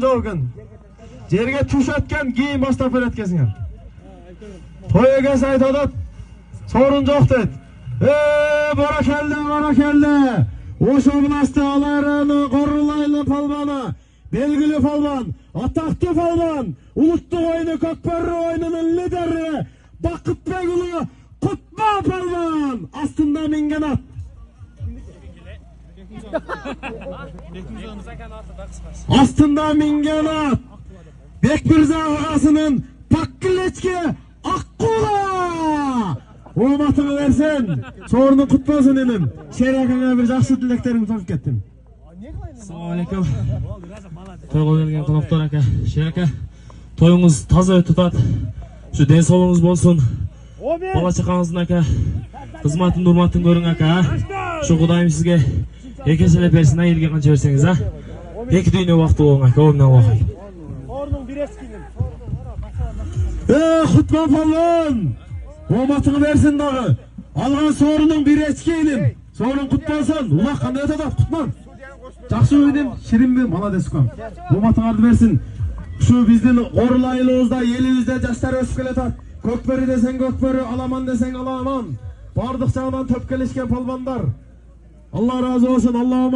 жоқ екен. Жерге түш өткен кейін бастап береткесіңер. Той егесі айтады, сорын жоқ деді. Баракелді. Ош областы Алайраны Qorulайлы палбаны, белгілі палбан, атақты палбан, ұлттық ойыны Көкбөрі ойынының лидері Бақытбекұлы Құтма палбан астында минген ат. Астында минген ат. Бекмырза ағасының Паккілечке Аққула! Оматыңы версен, сорының құт болсын енім. Шеракаңа бір жақсы тілектеріңді тауып кеттім. Ассалаумалейкум. Тойға келген қонақтар ака, Шерака, тойыңыз таза өтіп жатады. Şu денсаулығыңыз болсын. Бала шақаңыздың ака, қызматын нұрматын көрің ака. Şu Құдайым сізге екеселеп берсін, әйелге қанша берсеңіз, а? Екі дүйіне уақыты болың ака, өмінен уақыт. Құтма палуан! Оматыңы берсін дағы. Алған сорының бір ечкейінің. Сорын құт болсын. Улақ қандай өтеді, құтман. Жақсы өйдем, шерім бе, маладес көм. Оматыңарды берсін. Şu біздің Qorulайлыбызда, елімізде жастар өсіп келетат. Көкбөрі десең Көкбөрі, Аламан десең Аламан. Бардық жағынан төпкелешкен палбандар. Allah razı olsun. Allah'ıma